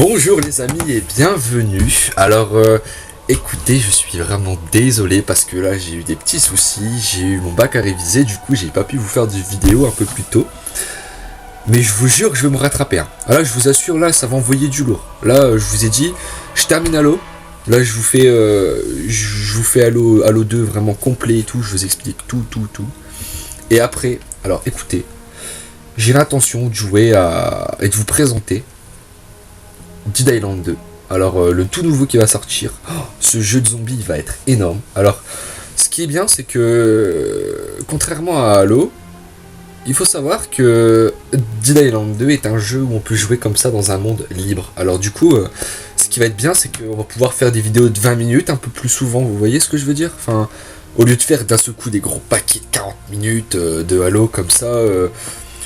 Bonjour les amis et bienvenue. Alors écoutez, je suis vraiment désolé parce que là j'ai eu des petits soucis, j'ai eu mon bac à réviser, du coup j'ai pas pu vous faire de vidéo un peu plus tôt. Mais je vous jure que je vais me rattraper. Hein. Là je vous assure, là ça va envoyer du lourd. Là je vous ai dit, je termine Halo. Là je vous fais Halo 2 vraiment complet et tout, je vous explique tout. Et après, alors écoutez, j'ai l'intention de jouer et de vous présenter Dead Island 2. Alors le tout nouveau qui va sortir, ce jeu de zombies il va être énorme. Alors ce qui est bien c'est que contrairement à Halo, il faut savoir que Dead Island 2 est un jeu où on peut jouer comme ça dans un monde libre. Alors du coup, ce qui va être bien c'est qu'on va pouvoir faire des vidéos de 20 minutes un peu plus souvent, vous voyez ce que je veux dire ? Enfin, au lieu de faire d'un seul coup des gros paquets de 40 minutes de Halo comme ça,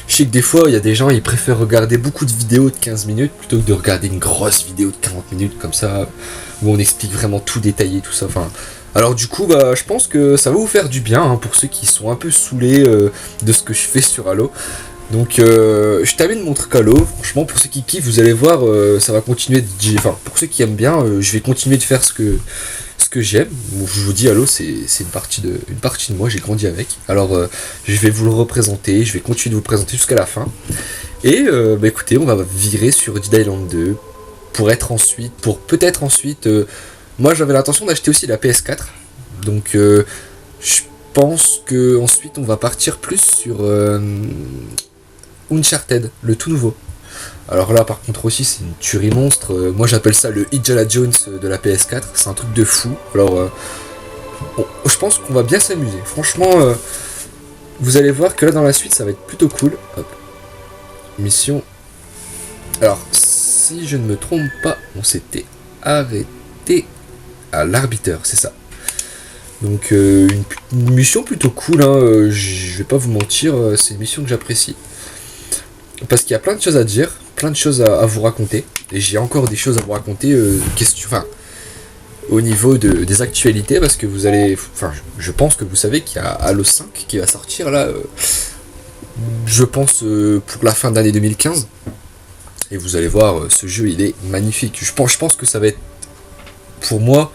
je sais que des fois, il y a des gens, ils préfèrent regarder beaucoup de vidéos de 15 minutes plutôt que de regarder une grosse vidéo de 40 minutes comme ça, où on explique vraiment tout détaillé, tout ça. Enfin, alors du coup, je pense que ça va vous faire du bien hein, pour ceux qui sont un peu saoulés de ce que je fais sur Halo. Donc, je termine mon truc Halo. Franchement, pour ceux qui kiffent, vous allez voir, ça va continuer. Enfin, pour ceux qui aiment bien, je vais continuer de faire ce que j'aime. Bon, je vous dis Halo, c'est une partie de moi, j'ai grandi avec. Alors je vais vous le représenter, je vais continuer de vous présenter jusqu'à la fin. Et écoutez, on va virer sur Dead Island 2 pour peut-être ensuite moi j'avais l'intention d'acheter aussi la PS4. Donc je pense que ensuite on va partir plus sur Uncharted, le tout nouveau. Alors là par contre aussi c'est une tuerie monstre, moi j'appelle ça le Indiana Jones de la PS4, c'est un truc de fou. Alors je pense qu'on va bien s'amuser, franchement vous allez voir que là dans la suite ça va être plutôt cool. Hop. Mission. Alors si je ne me trompe pas, on s'était arrêté à l'arbiteur, c'est ça. Donc une mission plutôt cool, hein, je vais pas vous mentir, c'est une mission que j'apprécie. Parce qu'il y a plein de choses à dire, plein de choses à vous raconter. Et j'ai encore des choses à vous raconter au niveau des actualités. Parce que vous allez... Enfin, je pense que vous savez qu'il y a Halo 5 qui va sortir là. Je pense pour la fin d'année 2015. Et vous allez voir, ce jeu il est magnifique. Je pense que ça va être pour moi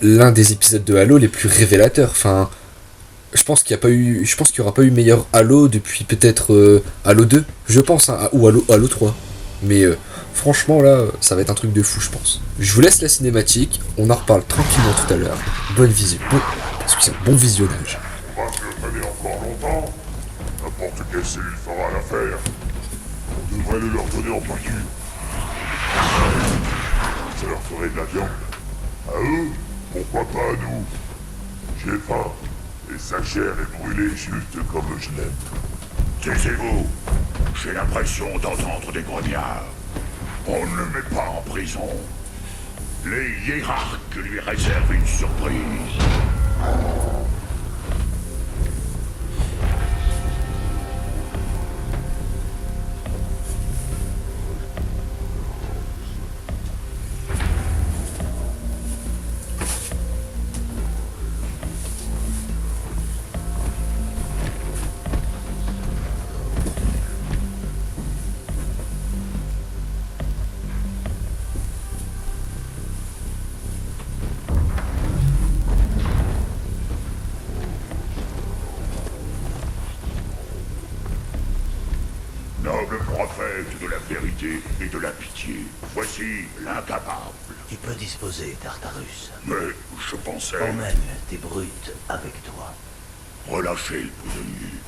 l'un des épisodes de Halo les plus révélateurs. Enfin... Je pense qu'il n'y aura pas eu meilleur Halo depuis peut-être Halo 2, je pense, hein, ou Halo 3. Mais franchement là, ça va être un truc de fou, je pense. Je vous laisse la cinématique, on en reparle tranquillement tout à l'heure. Bonne vision, parce que c'est un bon visionnage. On va se le traîner encore longtemps. N'importe quelle cellule fera l'affaire. On devrait le leur donner en pâture. Ça leur ferait de la viande. À eux, pourquoi pas à nous? J'ai faim. Et sa chair est brûlée juste comme je l'aime. Taisez-vous. J'ai l'impression d'entendre des grognards. On ne le met pas en prison. Les hiérarques lui réservent une surprise. Noble prophète de la vérité et de la pitié, voici l'incapable. Tu peux disposer, Tartarus. Mais je pensais... Emmène tes brutes avec toi. Relâchez le prisonnier.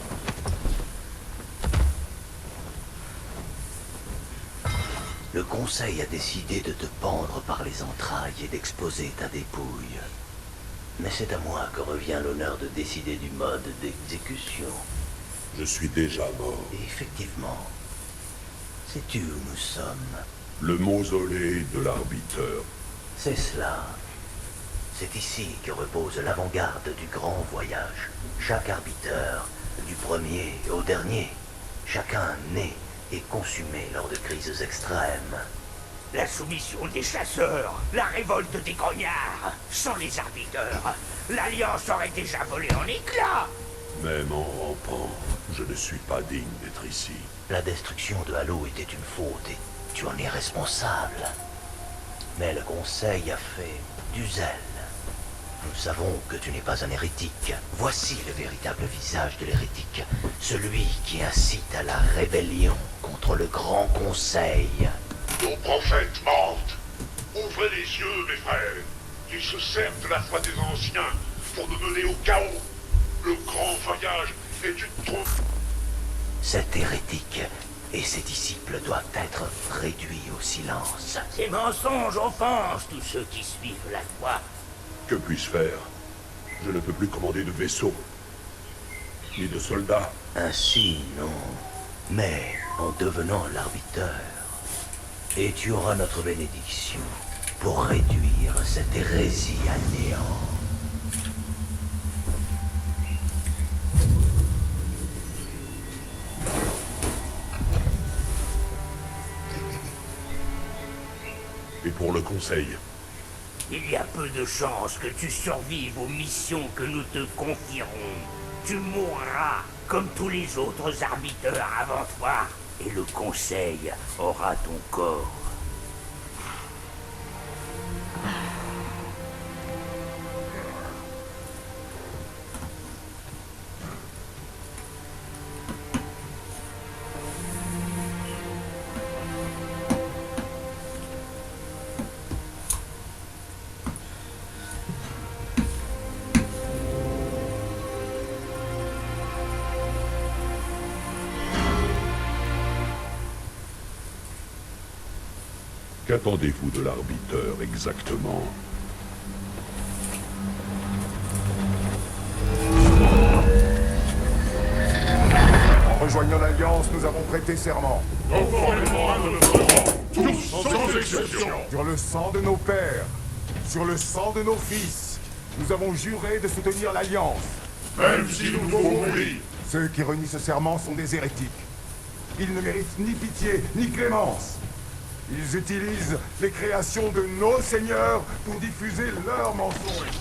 Le conseil a décidé de te pendre par les entrailles et d'exposer ta dépouille. Mais c'est à moi que revient l'honneur de décider du mode d'exécution. Je suis déjà mort. Et effectivement, sais-tu où nous sommes? Le mausolée de l'arbiteur. C'est cela. C'est ici que repose l'avant-garde du grand voyage. Chaque arbiteur, du premier au dernier, chacun né et consumé lors de crises extrêmes. La soumission des chasseurs, la révolte des grognards. Sans les arbiteurs, l'Alliance aurait déjà volé en éclats. Même en rampant, je ne suis pas digne d'être ici. La destruction de Halo était une faute et tu en es responsable. Mais le Conseil a fait du zèle. Nous savons que tu n'es pas un hérétique. Voici le véritable visage de l'hérétique. Celui qui incite à la rébellion contre le Grand Conseil. Nos prophètes mentent. Ouvrez les yeux, mes frères. Ils se servent de la foi des anciens pour nous mener au chaos. Le grand voyage est une trompe. Cet hérétique et ses disciples doivent être réduits au silence. Ces mensonges offensent tous ceux qui suivent la foi. Que puis-je faire? Je ne peux plus commander de vaisseau, ni de soldats. Ainsi, non. Mais en devenant l'arbiteur, et tu auras notre bénédiction pour réduire cette hérésie à néant. Et pour le conseil? Il y a peu de chances que tu survives aux missions que nous te confierons. Tu mourras comme tous les autres arbiteurs avant toi, et le Conseil aura ton corps. Qu'attendez-vous de l'arbiteur exactement? En rejoignant l'Alliance, nous avons prêté serment. Tous, sans exception. Sur le sang de nos pères, sur le sang de nos fils, nous avons juré de soutenir l'Alliance. Même si nous faut mourir. Ceux qui renient ce serment sont des hérétiques. Ils ne méritent ni pitié, ni clémence. Ils utilisent les créations de nos seigneurs pour diffuser leurs mensonges.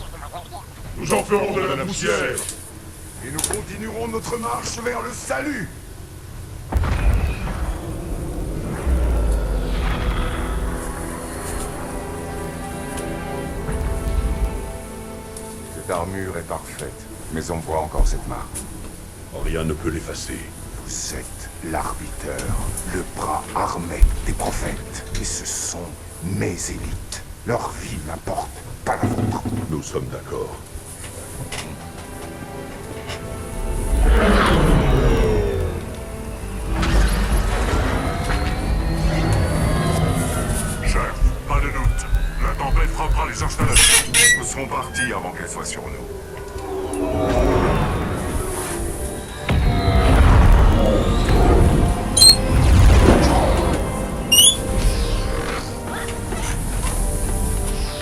Nous en ferons de la poussière. Et nous continuerons notre marche vers le salut. Cette armure est parfaite, mais on voit encore cette marque. Rien ne peut l'effacer. Vous êtes l'arbiteur, le bras armé des prophètes. Et ce sont mes élites. Leur vie m'importe, pas la vôtre. Nous sommes d'accord. Chef, pas de doute. La tempête frappera les installations. Nous serons partis avant qu'elle soit sur nous.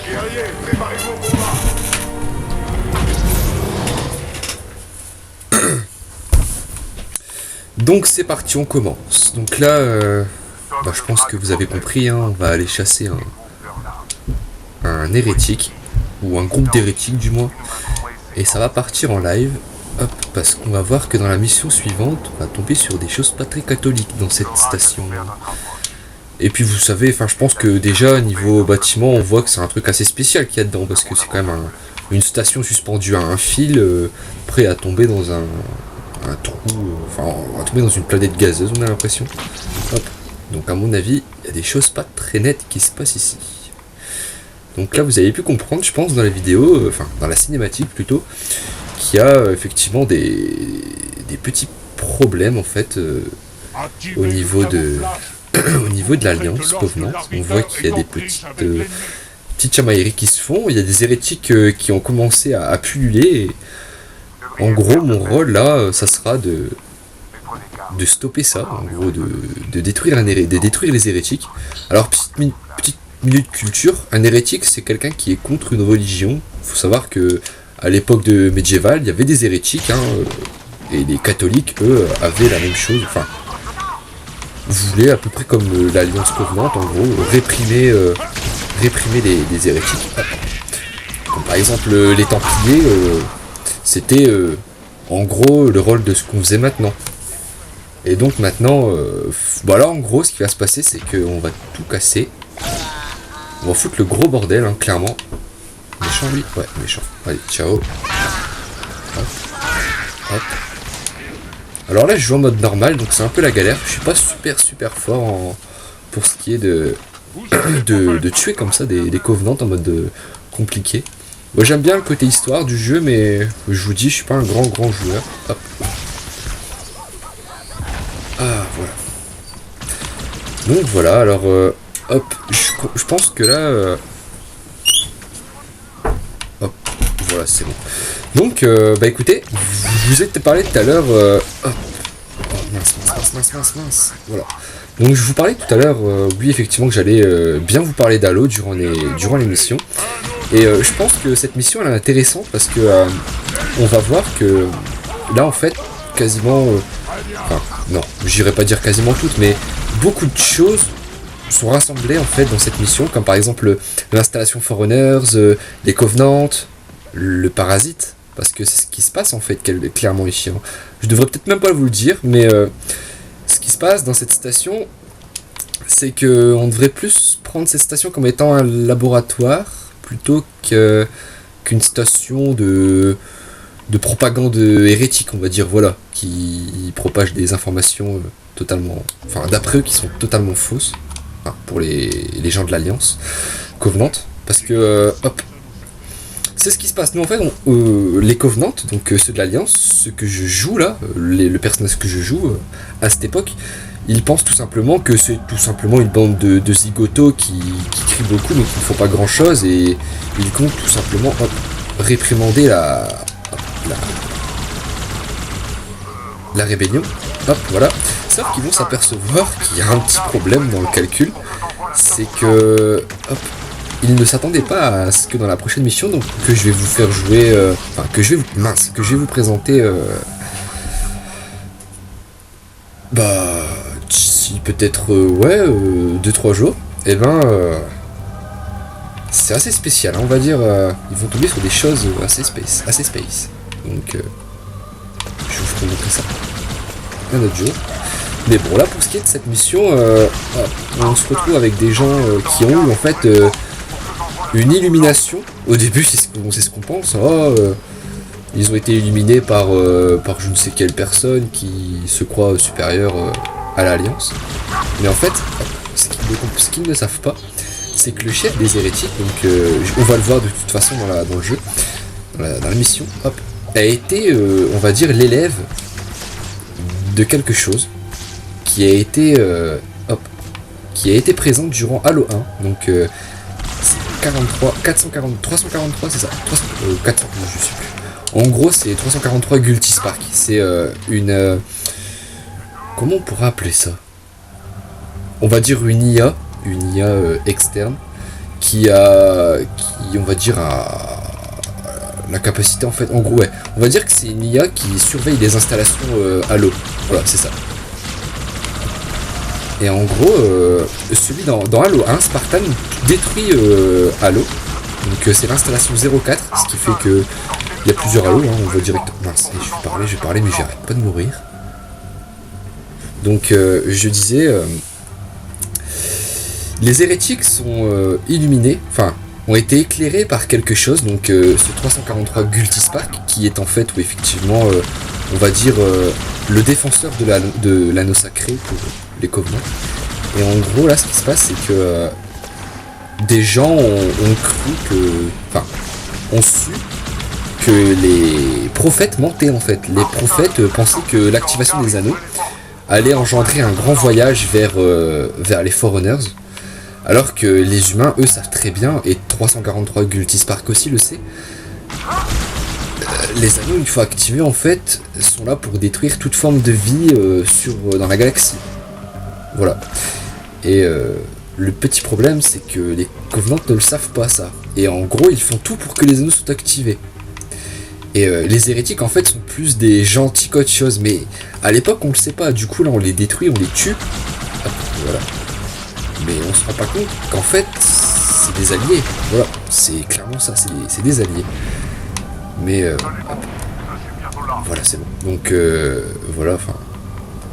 Guerriers, préparez-vous au combat. Donc c'est parti, on commence. Donc là, je pense que vous avez compris, hein, on va aller chasser un hérétique, ou un groupe d'hérétiques du moins. Et ça va partir en live, hop, parce qu'on va voir que dans la mission suivante, on va tomber sur des choses pas très catholiques dans cette station. Et puis vous savez, je pense que déjà niveau bâtiment, on voit que c'est un truc assez spécial qu'il y a dedans, parce que c'est quand même une station suspendue à un fil, prêt à tomber dans un trou, on va tomber dans une planète gazeuse, on a l'impression. Hop. Donc à mon avis, il y a des choses pas très nettes qui se passent ici. Donc là, vous avez pu comprendre, je pense, dans la vidéo, dans la cinématique plutôt, qu'il y a effectivement des petits problèmes en fait au niveau de l'Alliance Covenant. On voit qu'il y a des petites chamailleries qui se font, il y a des hérétiques qui ont commencé à pulluler. Et en gros, mon rôle là, ça sera de stopper ça, en gros, de détruire les hérétiques. Alors, petite minute culture, un hérétique, c'est quelqu'un qui est contre une religion. Il faut savoir que à l'époque de médiévale, il y avait des hérétiques, et les catholiques, eux, avaient la même chose. Voulaient à peu près comme l'Alliance Covenante, en gros, réprimer les hérétiques. Comme par exemple les Templiers, c'était en gros le rôle de ce qu'on faisait maintenant. Et donc maintenant, voilà, en gros, ce qui va se passer, c'est qu'on va tout casser. On va foutre le gros bordel, hein, clairement. Méchant, lui? Ouais, méchant. Allez, ciao. Hop. Hop. Alors là, je joue en mode normal, donc c'est un peu la galère. Je suis pas super fort pour ce qui est de tuer comme ça des Covenants en mode compliqué. Moi, j'aime bien le côté histoire du jeu, mais je vous dis, je suis pas un grand joueur. Hop. Ah, voilà. Donc voilà, alors, hop, je pense que là... hop, voilà, c'est bon. Donc, bah écoutez, je vous ai parlé tout à l'heure... hop. Oh, mince. Voilà. Donc, je vous parlais tout à l'heure, oui, effectivement, que j'allais bien vous parler d'Halo durant l'émission. Et je pense que cette mission, elle est intéressante parce que on va voir que là, en fait, quasiment... enfin, non, j'irai pas dire quasiment toutes, mais beaucoup de choses sont rassemblées en fait dans cette mission, comme par exemple l'installation Forerunners, les Covenants, le Parasite, parce que c'est ce qui se passe en fait clairement ici. Hein. Je devrais peut-être même pas vous le dire, mais ce qui se passe dans cette station, c'est que on devrait plus prendre cette station comme étant un laboratoire plutôt qu'une station de propagande hérétique, on va dire, voilà, qui propage des informations totalement, enfin d'après eux, qui sont totalement fausses, enfin, pour les gens de l'Alliance Covenant, parce que, hop, c'est ce qui se passe. Nous, en fait, les Covenants, donc ceux de l'Alliance, ceux que je joue là, le personnage que je joue à cette époque, ils pensent tout simplement que c'est tout simplement une bande de zigotos qui crient beaucoup mais qui ne font pas grand chose, et ils comptent tout simplement réprimander la rébellion. Hop, voilà. Sauf qu'ils vont s'apercevoir qu'il y a un petit problème dans le calcul, c'est que hop, ils ne s'attendaient pas à ce que dans la prochaine mission, donc que je vais vous faire jouer, enfin que je vais vous présenter, bah si peut-être ouais 2-3 jours, et ben c'est assez spécial, hein, on va dire, ils vont tomber sur des choses assez space. Donc je vais vous montrer ça un autre jour. Mais bon, là pour ce qui est de cette mission, on se retrouve avec des gens qui ont eu en fait une illumination. Au début c'est ce qu'on pense. Ils ont été illuminés par je ne sais quelle personne qui se croit supérieure à l'Alliance. Mais en fait, ce qu'ils ne savent pas, c'est que le chef des hérétiques, donc on va le voir de toute façon dans le jeu, dans la mission, hop, a été, on va dire, l'élève de quelque chose qui a été présente durant Halo 1, donc 343, c'est ça, 400, je sais plus. En gros, c'est 343 Gulti Spark. C'est une... comment on pourrait appeler ça? On va dire une IA externe, qui on va dire a la capacité, en fait, en gros, ouais, on va dire que c'est une IA qui surveille les installations Halo. Voilà, c'est ça. Et en gros, celui dans Halo 1, Spartan détruit Halo. Donc c'est l'installation 04, ce qui fait que il y a plusieurs Halo, hein, on va directement... Mince, je vais parler, mais j'arrête pas de mourir. Donc je disais... les hérétiques sont illuminés, enfin, ont été éclairés par quelque chose, donc ce 343 Gulti Spark, qui est en fait, ou effectivement, on va dire, le défenseur de l'anneau sacré pour les Covenants. Et en gros, là, ce qui se passe, c'est que des gens ont cru que... Enfin, ont su que les prophètes mentaient, en fait. Les prophètes pensaient que l'activation des anneaux allait engendrer un grand voyage vers les Forerunners, alors que les humains, eux, savent très bien, et 343 Gulti Spark aussi le sait, les anneaux, une fois activés, en fait, sont là pour détruire toute forme de vie dans la galaxie. Voilà. Et le petit problème, c'est que les Covenants ne le savent pas, ça. Et en gros, ils font tout pour que les anneaux soient activés. Et les hérétiques, en fait, sont plus des gentils qu'autre chose. Mais à l'époque, on le sait pas. Du coup, là, on les détruit, on les tue. Hop, voilà. Mais on se rend pas compte qu'en fait, c'est des alliés. Voilà, c'est clairement ça, c'est des alliés. Mais voilà, c'est bon. Donc voilà, enfin,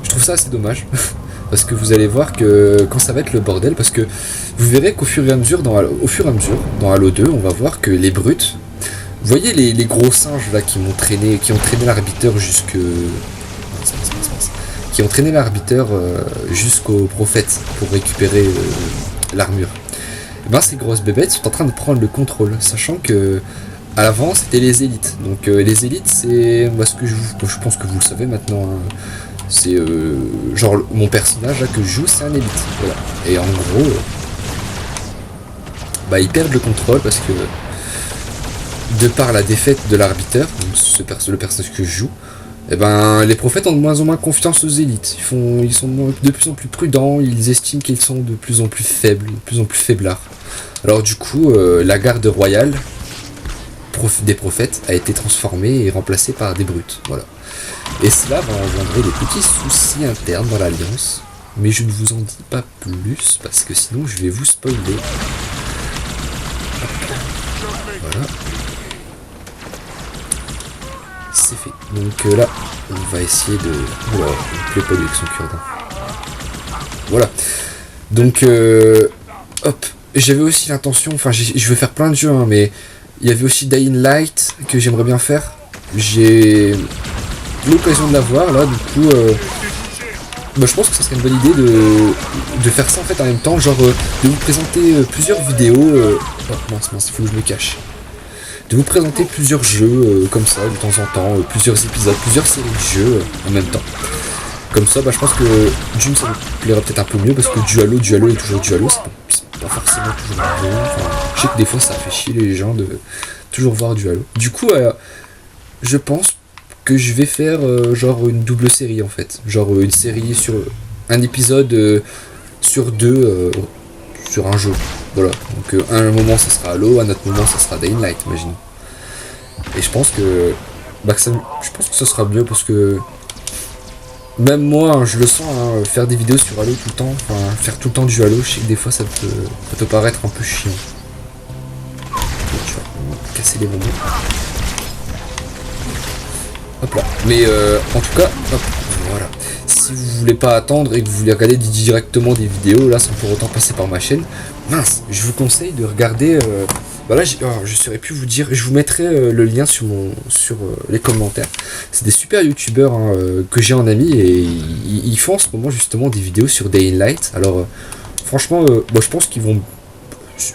je trouve ça assez dommage. Parce que vous allez voir que quand ça va être le bordel, parce que vous verrez qu'au fur et à mesure, dans Halo 2, on va voir que les brutes, vous voyez les gros singes là qui ont traîné l'arbiteur jusqu'au prophète pour récupérer l'armure. Et ben ces grosses bébêtes sont en train de prendre le contrôle, sachant que à l'avant c'était les élites. Donc les élites c'est ce que je pense que vous le savez maintenant. Hein. C'est genre mon personnage là que je joue, c'est un élite. Voilà. Et en gros, ils perdent le contrôle parce que de par la défaite de l'arbitre, le personnage que je joue, les prophètes ont de moins en moins confiance aux élites. Ils sont de plus en plus prudents, ils estiment qu'ils sont de plus en plus faibles, de plus en plus faiblards. Alors du coup, la garde royale des prophètes a été transformée et remplacée par des brutes. Voilà. Et cela va engendrer des petits soucis internes dans l'Alliance, mais je ne vous en dis pas plus parce que sinon je vais vous spoiler. Voilà. C'est fait. Donc là, on va essayer de... Oula, on ne plaît pas lui avec son cure-dent. Voilà. Donc, hop. J'avais aussi l'intention, je veux faire plein de jeux, hein, mais il y avait aussi Dying Light que j'aimerais bien faire. J'ai l'occasion de l'avoir là, du coup je pense que ça serait une bonne idée de faire ça en fait en même temps, genre de vous présenter plusieurs vidéos. Oh mince, il faut que je me cache. De vous présenter plusieurs jeux comme ça de temps en temps, plusieurs épisodes, plusieurs séries de jeux en même temps. Comme ça, je pense que d'une ça vous plaira peut-être un peu mieux parce que du Halo est toujours du Halo, c'est pas forcément toujours bon. Je sais que des fois ça fait chier les gens de toujours voir du Halo. Du coup, je pense que je vais faire genre une double série en fait, genre une série sur un épisode sur deux sur un jeu. Voilà. Donc à un moment ça sera Halo, à un autre moment ça sera Dying Light, imaginons. Et je pense que ça sera mieux parce que même moi, hein, je le sens, hein, faire des vidéos sur Halo tout le temps, faire tout le temps du Halo, je sais que des fois ça peut paraître un peu chiant. Donc, tu vas casser les bonbons. Hop là. Mais en tout cas, hop, voilà. Si vous voulez pas attendre et que vous voulez regarder directement des vidéos, là, sans pour autant passer par ma chaîne, je vous conseille de regarder... je saurais plus vous dire, je vous mettrai le lien sur les commentaires. C'est des super youtubeurs que j'ai en ami et ils font en ce moment justement des vidéos sur Dying Light. Alors franchement, je pense qu'ils vont...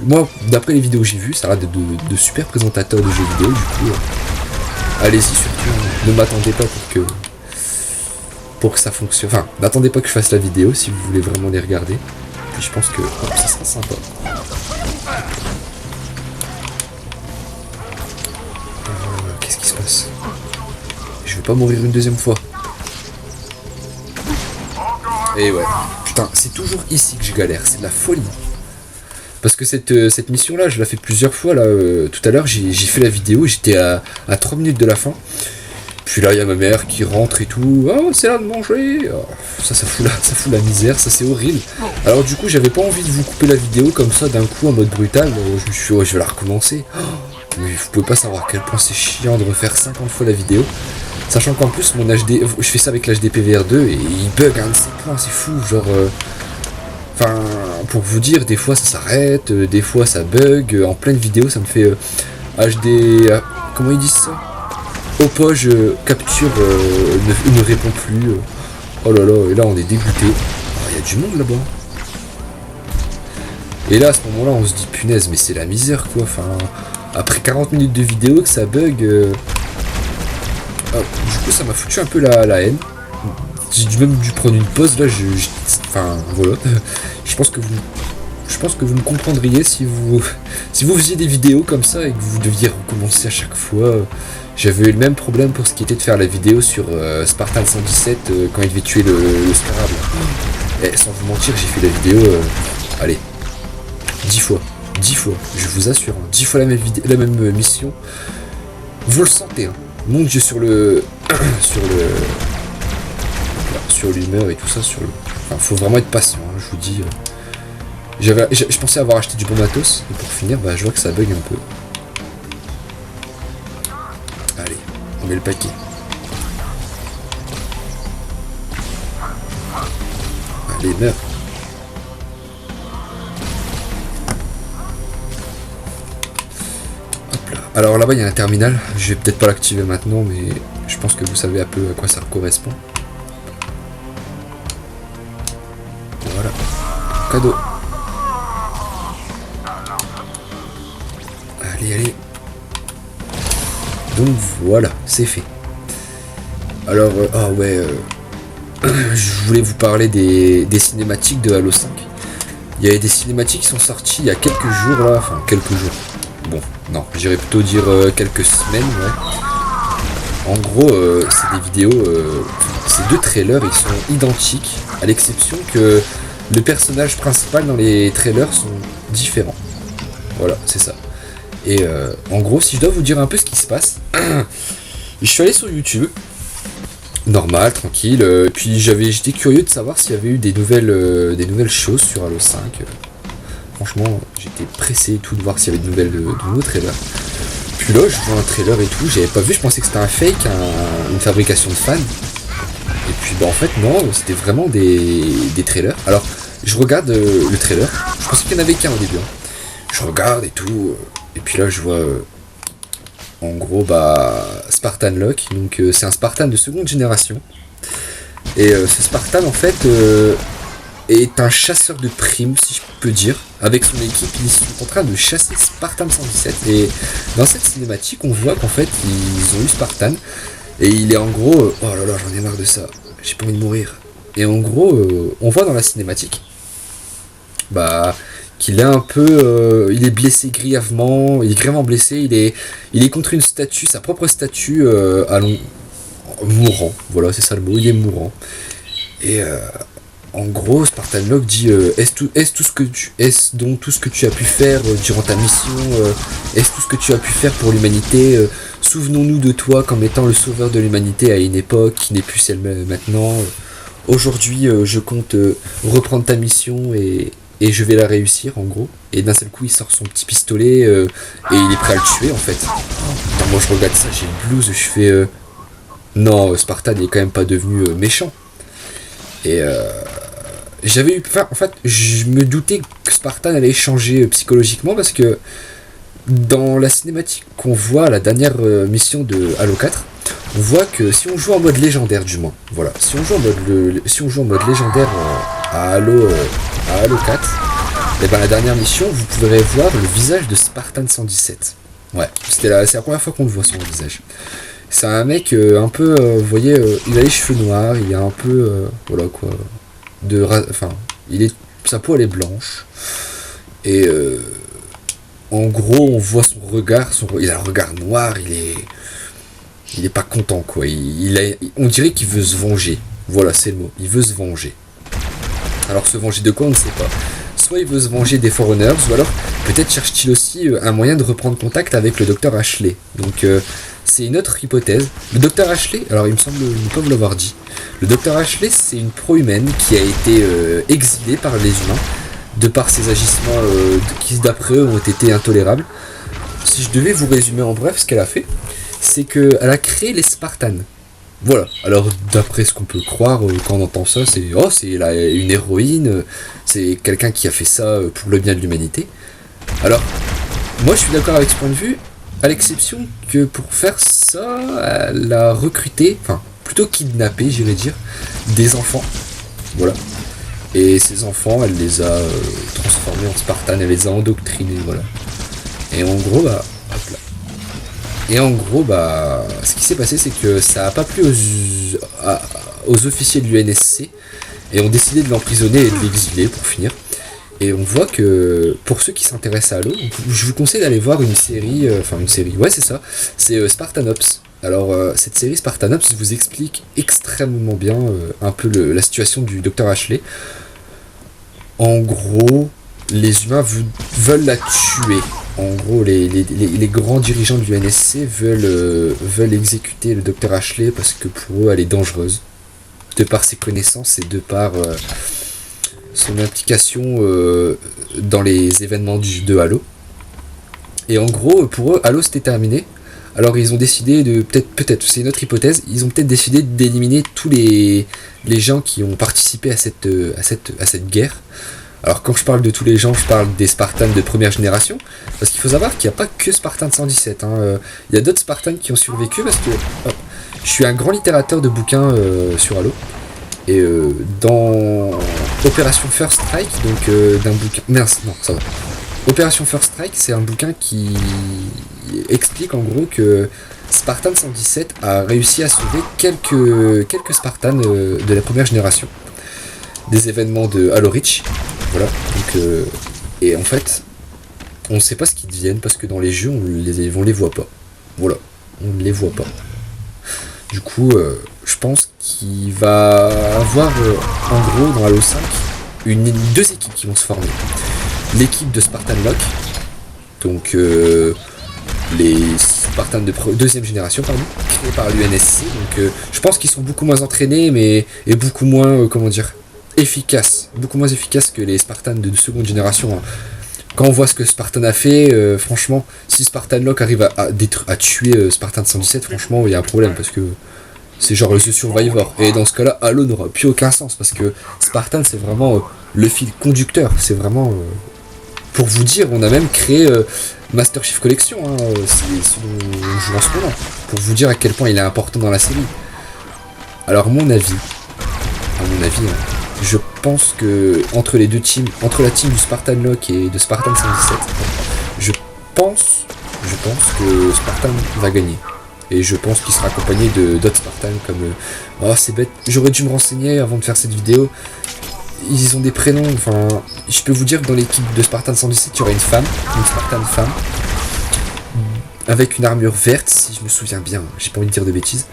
Moi, d'après les vidéos que j'ai vues, ça a l'air de super présentateurs de jeux vidéo. Du coup, allez-y surtout, ne m'attendez pas pour que ça fonctionne. Enfin, n'attendez pas que je fasse la vidéo si vous voulez vraiment les regarder. Puis je pense que ça sera sympa. Qu'est-ce qui se passe? Je vais pas mourir une deuxième fois. Et ouais, putain, c'est toujours ici que je galère, c'est de la folie. Parce que cette mission-là, je l'ai fait plusieurs fois. Là, tout à l'heure, j'ai fait la vidéo, j'étais à 3 minutes de la fin. Puis là, il y a ma mère qui rentre et tout. Oh, c'est là de manger. Oh, ça fout la misère, ça c'est horrible. Alors du coup, j'avais pas envie de vous couper la vidéo comme ça d'un coup en mode brutal. Je me suis dit, je vais la recommencer. Oh, mais vous pouvez pas savoir à quel point c'est chiant de refaire 50 fois la vidéo. Sachant qu'en plus, mon HD, je fais ça avec l'HDPVR2 et il bug un de ces points, c'est fou. Genre, pour vous dire, des fois ça s'arrête, des fois ça bug. En pleine vidéo, ça me fait HD. Comment ils disent ça? Opage capture ne répond plus. Oh là là, et là on est dégoûté. Il y a du monde là-bas. Et là à ce moment-là on se dit punaise, mais c'est la misère quoi. Après 40 minutes de vidéo que ça bug. Du coup ça m'a foutu un peu la haine. J'ai même dû prendre une pause là. Voilà. Je pense que vous me comprendriez si vous faisiez des vidéos comme ça et que vous deviez recommencer à chaque fois. J'avais eu le même problème pour ce qui était de faire la vidéo sur Spartan 117 quand il devait tuer le scarab. Et sans vous mentir, j'ai fait la vidéo, allez, 10 fois, je vous assure, 10 fois la même mission. Vous le sentez, hein. Mon Dieu, sur l'humeur et tout ça, faut vraiment être patient, hein, je vous dis. Je pensais avoir acheté du bon matos, et pour finir, je vois que ça bug un peu. Allez, on met le paquet. Allez, meurs. Hop là. Alors là-bas, il y a un terminal. Je vais peut-être pas l'activer maintenant, mais je pense que vous savez un peu à quoi ça correspond. Voilà. Cadeau. Allez, allez. Donc voilà, c'est fait. Alors, je voulais vous parler des cinématiques de Halo 5. Il y avait des cinématiques qui sont sorties il y a quelques jours là, enfin quelques jours. Bon, non, j'irais plutôt dire quelques semaines, ouais. En gros, c'est des vidéos, ces deux trailers, ils sont identiques, à l'exception que le personnage principal dans les trailers sont différents. Voilà, c'est ça. Et en gros, si je dois vous dire un peu ce qui se passe, je suis allé sur YouTube, normal, tranquille, puis j'étais curieux de savoir s'il y avait eu des nouvelles choses sur Halo 5. Franchement, j'étais pressé et tout de voir s'il y avait de nouveaux trailers. Puis là, je vois un trailer et tout, j'avais pas vu, je pensais que c'était un fake, une fabrication de fans. Et puis bah en fait non, c'était vraiment des trailers. Alors, je regarde le trailer, je pensais qu'il n'y en avait qu'un au début. Je regarde et tout, et puis là je vois en gros Spartan Locke, donc c'est un Spartan de seconde génération. Et ce Spartan en fait est un chasseur de primes, si je peux dire. Avec son équipe, ils sont en train de chasser Spartan 117. Et dans cette cinématique, on voit qu'en fait ils ont eu Spartan. Et il est en gros, oh là là, j'en ai marre de ça, j'ai pas envie de mourir. Et en gros, on voit dans la cinématique, qu'il est un peu, il est blessé grièvement, il est grièvement blessé, il est contre une statue, sa propre statue, mourant, voilà, c'est ça le mot, il est mourant. Et en gros, Spartan Locke dit, est-ce donc tout ce que tu as pu faire durant ta mission, est-ce tout ce que tu as pu faire pour l'humanité, souvenons-nous de toi comme étant le sauveur de l'humanité à une époque qui n'est plus celle maintenant. Aujourd'hui, je compte reprendre ta mission et je vais la réussir en gros. Et d'un seul coup, il sort son petit pistolet et il est prêt à le tuer en fait. Attends, moi je regarde ça, j'ai le blues, je fais non, Spartan n'est quand même pas devenu méchant. Et en fait, je me doutais que Spartan allait changer psychologiquement parce que dans la cinématique qu'on voit à la dernière mission de Halo 4, on voit que si on joue en mode légendaire du moins, voilà, si on joue en mode légendaire à Halo 4, et ben la dernière mission, vous pourrez voir le visage de Spartan 117. Ouais, c'est la première fois qu'on le voit son visage. C'est un mec un peu, vous voyez, il a les cheveux noirs, il est un peu, voilà quoi, sa peau elle est blanche et en gros on voit son regard, il a un regard noir, il est pas content quoi, on dirait qu'il veut se venger, voilà c'est le mot, il veut se venger. Alors se venger de quoi on ne sait pas, soit il veut se venger des Forerunners, ou alors peut-être cherche-t-il aussi un moyen de reprendre contact avec le docteur Ashley, donc c'est une autre hypothèse. Le docteur Ashley, alors il me semble ne pas vous l'avoir dit, le docteur Ashley c'est une pro-humaine qui a été exilée par les humains de par ses agissements qui d'après eux ont été intolérables. Si je devais vous résumer en bref ce qu'elle a fait, c'est qu'elle a créé les Spartans. Voilà, alors d'après ce qu'on peut croire quand on entend ça, c'est une héroïne, c'est quelqu'un qui a fait ça pour le bien de l'humanité. Alors, moi je suis d'accord avec ce point de vue, à l'exception que pour faire ça, elle a recruté, enfin plutôt kidnappé, j'irais dire, des enfants. Voilà. Et ces enfants, elle les a transformés en Spartans, elle les a endoctrinés, voilà. Et en gros, ce qui s'est passé, c'est que ça a pas plu aux officiers de l'UNSC et ont décidé de l'emprisonner et de l'exiler pour finir. Et on voit que pour ceux qui s'intéressent à Halo, je vous conseille d'aller voir une série, ouais c'est ça, c'est Spartanops. Alors cette série Spartanops vous explique extrêmement bien un peu la situation du Dr Ashley. En gros, les humains veulent la tuer. En gros, les grands dirigeants de l'UNSC veulent exécuter le Dr Ashley parce que pour eux, elle est dangereuse. De par ses connaissances et de par son implication dans les événements de Halo. Et en gros, pour eux, Halo c'était terminé. Alors ils ont décidé de, peut-être, c'est une autre hypothèse, ils ont peut-être décidé d'éliminer tous les gens qui ont participé à cette guerre. Alors quand je parle de tous les gens, je parle des Spartans de première génération, parce qu'il faut savoir qu'il n'y a pas que Spartan 117, il y a d'autres Spartans qui ont survécu, parce que je suis un grand littérateur de bouquins sur Halo, et dans Opération First Strike, donc d'un bouquin... Mince, non, ça va. Opération First Strike, c'est un bouquin qui explique en gros que Spartan 117 a réussi à sauver quelques Spartans de la première génération. Des événements de Halo Reach. Voilà. Donc, et en fait, on ne sait pas ce qu'ils deviennent parce que dans les jeux, on les voit pas. Voilà. On ne les voit pas. Du coup, je pense qu'il va avoir, en gros, dans Halo 5, deux équipes qui vont se former. L'équipe de Spartan Locke, donc les Spartans de deuxième génération, créés par l'UNSC. Donc je pense qu'ils sont beaucoup moins entraînés, et beaucoup moins, efficaces. Beaucoup moins efficaces que les Spartans de seconde génération. Quand on voit ce que Spartan a fait, franchement, si Spartan Locke arrive à tuer Spartan 117, franchement, il y a un problème, parce que c'est genre le The Survivor. Et dans ce cas-là, Halo n'aura plus aucun sens, parce que Spartan, c'est vraiment le fil conducteur. C'est vraiment... Pour vous dire, on a même créé Master Chief Collection, c'est ce dont on joue en ce moment, pour vous dire à quel point il est important dans la série. Alors, à mon avis, je pense que entre les deux teams, entre la team du Spartan Locke et de Spartan 117, je pense que Spartan va gagner. Et je pense qu'il sera accompagné d'autres Spartans comme... oh, c'est bête, j'aurais dû me renseigner avant de faire cette vidéo. Ils ont des prénoms, enfin... Je peux vous dire que dans l'équipe de Spartan 117, il y aura une Spartan femme, avec une armure verte, si je me souviens bien, j'ai pas envie de dire de bêtises.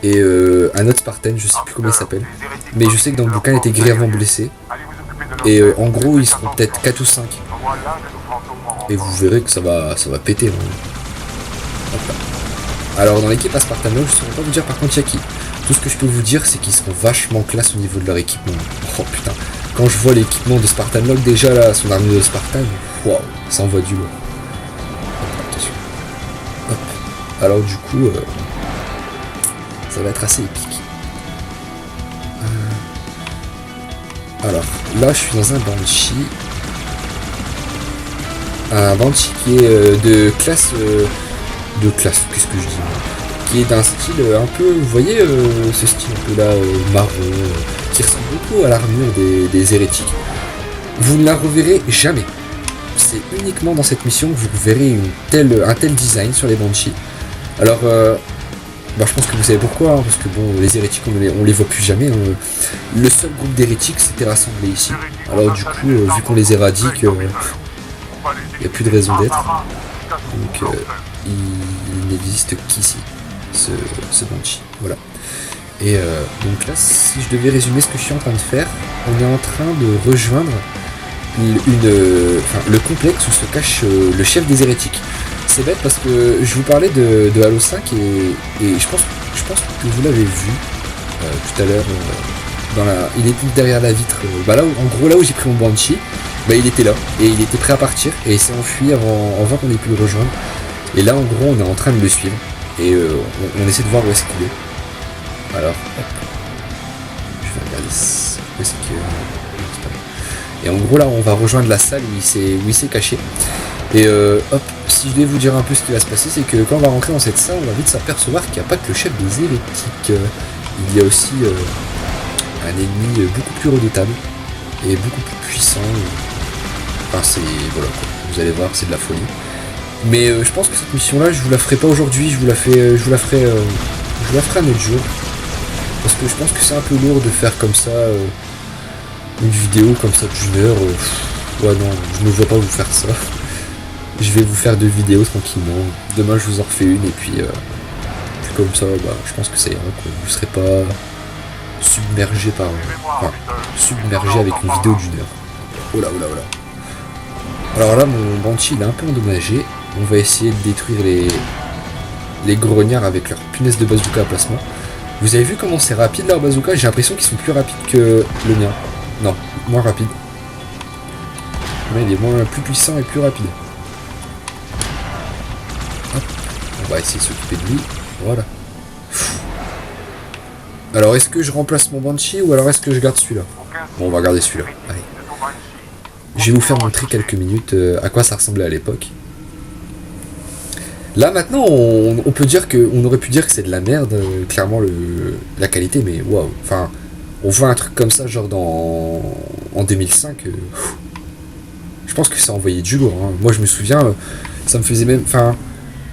Et un autre Spartan, je sais plus comment il s'appelle. Mais je sais que dans le bouquin, il était grièvement blessé. Et en gros, ils seront peut-être 4 ou 5. Et vous verrez que ça va péter. Alors dans l'équipe à Spartan Locke, je ne saurais pas vous dire par contre il y a qui. Tout ce que je peux vous dire, c'est qu'ils seront vachement classe au niveau de leur équipement. Oh putain, quand je vois l'équipement de Spartan Locke, déjà là, son armure de Spartan, waouh, ça envoie du lourd. Attention. Hop. Alors du coup, ça va être assez épique. Alors, là je suis dans un Banshee. Un Banshee qui est de classe... qu'est-ce que je dis, qui est d'un style un peu, vous voyez ce style un peu là marron, qui ressemble beaucoup à l'armure des hérétiques. Vous ne la reverrez jamais. C'est uniquement dans cette mission que vous verrez un tel design sur les Banshees. Alors, je pense que vous savez pourquoi, parce que bon, les hérétiques on les voit plus jamais. Le seul groupe d'hérétiques s'était rassemblé ici. Alors du coup, vu qu'on les éradique, il n'y a plus de raison d'être. Donc il n'existe qu'ici, ce Banshee, voilà. Et donc là, si je devais résumer ce que je suis en train de faire, on est en train de rejoindre le complexe où se cache le chef des hérétiques. C'est bête parce que je vous parlais de Halo 5 et je pense que vous l'avez vu tout à l'heure, il était derrière la vitre, là où, en gros là où j'ai pris mon Banshee, il était là, et il était prêt à partir, et il s'est enfui avant qu'on ait pu le rejoindre. Et là en gros on est en train de le suivre, et on essaie de voir où est-ce qu'il est. Alors, hop. Je vais regarder où est-ce que... Et en gros là on va rejoindre la salle où il s'est caché. Et hop, si je vais vous dire un peu ce qui va se passer, c'est que quand on va rentrer dans cette salle, on va vite s'apercevoir qu'il n'y a pas que le chef des hérétiques. Il y a aussi un ennemi beaucoup plus redoutable et beaucoup plus puissant. Enfin c'est... voilà quoi. Vous allez voir, c'est de la folie. Mais je pense que cette mission là je vous la ferai pas aujourd'hui, je vous la ferai un autre jour. Parce que je pense que c'est un peu lourd de faire comme ça une vidéo comme ça d'une heure. Ouais non, je ne vois pas vous faire ça. Je vais vous faire 2 vidéos tranquillement. Demain je vous en refais une et puis comme ça je pense que ça ira quoi. Vous serez pas submergé submergé avec une vidéo d'une heure. Oh là. Alors là mon Banshee il est un peu endommagé. On va essayer de détruire les grognards avec leur punaise de bazooka à placement. Vous avez vu comment c'est rapide leur bazooka? J'ai l'impression qu'ils sont plus rapides que le mien. Non, moins rapide. Mais il est plus puissant et plus rapide. Hop. On va essayer de s'occuper de lui. Voilà. Alors, est-ce que je remplace mon Banshee ou alors est-ce que je garde celui-là? Bon, on va garder celui-là. Allez. Je vais vous faire montrer quelques minutes à quoi ça ressemblait à l'époque. Là, maintenant, on peut dire que... On aurait pu dire que c'est de la merde, clairement, la qualité, mais waouh. Enfin, on voit un truc comme ça, genre en 2005. Je pense que ça envoyait du lourd. Hein. Moi, je me souviens, ça me faisait même... Enfin,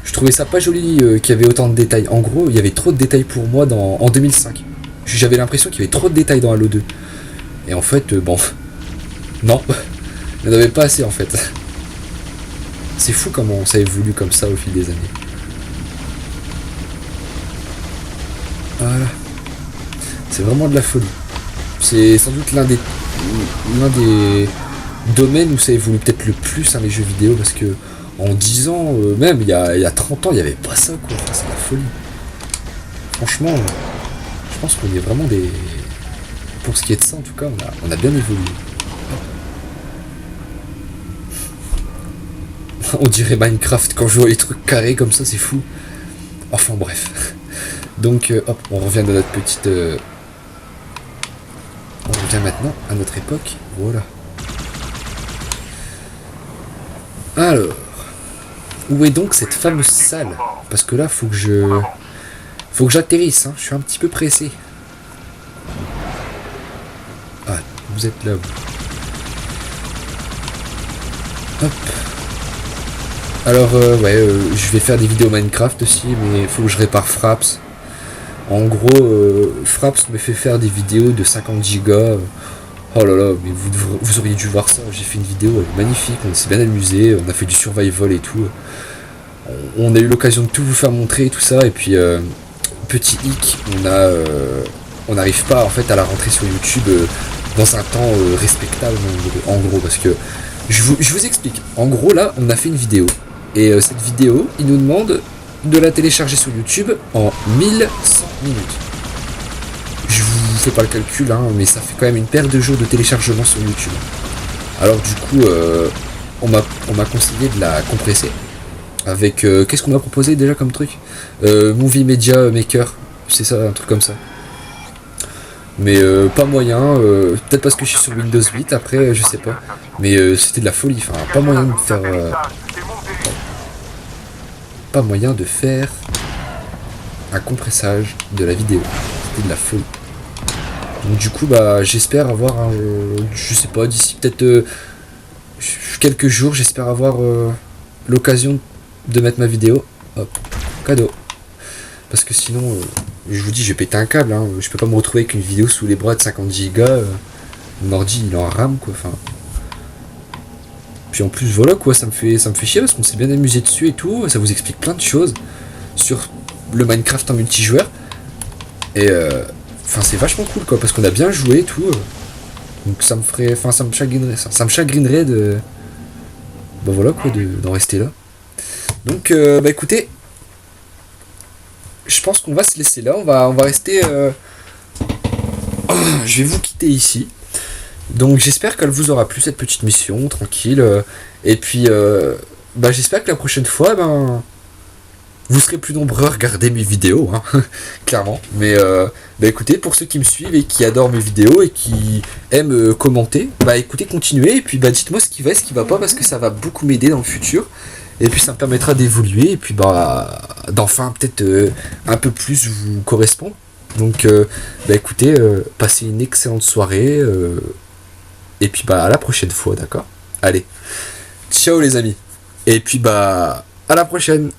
je trouvais ça pas joli qu'il y avait autant de détails. En gros, il y avait trop de détails pour moi en 2005. J'avais l'impression qu'il y avait trop de détails dans Halo 2. Et en fait, bon... Non, il n'y en avait pas assez, en fait. C'est fou comment ça évolue comme ça au fil des années. Voilà. C'est vraiment de la folie. C'est sans doute l'un des domaines où ça évolue peut-être le plus, hein, les jeux vidéo, parce que en 10 ans, même il y a 30 ans, il n'y avait pas ça, quoi. Enfin, c'est de la folie. Franchement, je pense qu'on est vraiment des... Pour ce qui est de ça, en tout cas, on a bien évolué. On dirait Minecraft quand je vois les trucs carrés comme ça, c'est fou. Enfin bref. Donc hop, on revient dans notre petite... On revient maintenant à notre époque. Voilà. Alors. Où est donc cette fameuse salle? Parce que là, faut que j'atterrisse, hein. Je suis un petit peu pressé. Ah, vous êtes là, vous. Hop. Alors, je vais faire des vidéos Minecraft aussi, mais il faut que je répare Fraps. En gros, Fraps me fait faire des vidéos de 50 gigas. Oh là là, mais vous auriez dû voir ça. J'ai fait une vidéo magnifique, on s'est bien amusé, on a fait du survival et tout. On a eu l'occasion de tout vous faire montrer et tout ça, et puis, petit hic, on n'arrive pas en fait à la rentrer sur YouTube dans un temps respectable, en gros, parce que je vous explique. En gros, là, on a fait une vidéo. Et cette vidéo, il nous demande de la télécharger sur YouTube en 1100 minutes. Je vous fais pas le calcul, hein, mais ça fait quand même une paire de jours de téléchargement sur YouTube. Alors du coup, on m'a conseillé de la compresser. Avec, qu'est-ce qu'on m'a proposé déjà comme truc? Movie Media Maker, c'est ça, un truc comme ça. Mais pas moyen, peut-être parce que je suis sur Windows 8, après, je sais pas. Mais c'était de la folie, enfin, pas moyen de faire... Pas moyen de faire un compressage de la vidéo. C'était de la folie. Donc du coup, bah, j'espère avoir un... je sais pas, d'ici peut-être quelques jours, j'espère avoir l'occasion de mettre ma vidéo. Hop, cadeau. Parce que sinon, je vous dis, je vais péter un câble. Hein. Je peux pas me retrouver avec une vidéo sous les bras de 50 gigas. Mon ordi, il est en RAM, quoi. Enfin... Puis en plus, voilà, quoi, ça me fait chier parce qu'on s'est bien amusé dessus et tout. Ça vous explique plein de choses sur le Minecraft en multijoueur. Et enfin, c'est vachement cool, quoi, parce qu'on a bien joué et tout. Donc ça me ferait... Enfin, ça me chagrinerait de... Bah voilà, quoi, d'en rester là. Donc, bah écoutez... Je pense qu'on va se laisser là, on va rester... Je vais vous quitter ici. Donc j'espère qu'elle vous aura plu cette petite mission, tranquille. Et puis, bah, j'espère que la prochaine fois, ben, vous serez plus nombreux à regarder mes vidéos, hein, clairement. Mais bah, écoutez, pour ceux qui me suivent et qui adorent mes vidéos et qui aiment commenter, bah écoutez, continuez. Et puis bah, dites-moi ce qui va et ce qui va pas, parce que ça va beaucoup m'aider dans le futur. Et puis ça me permettra d'évoluer et puis bah d'enfin peut-être un peu plus vous correspondre. Donc bah écoutez, passez une excellente soirée et puis bah à la prochaine fois, d'accord? Allez, ciao les amis. Et puis bah à la prochaine.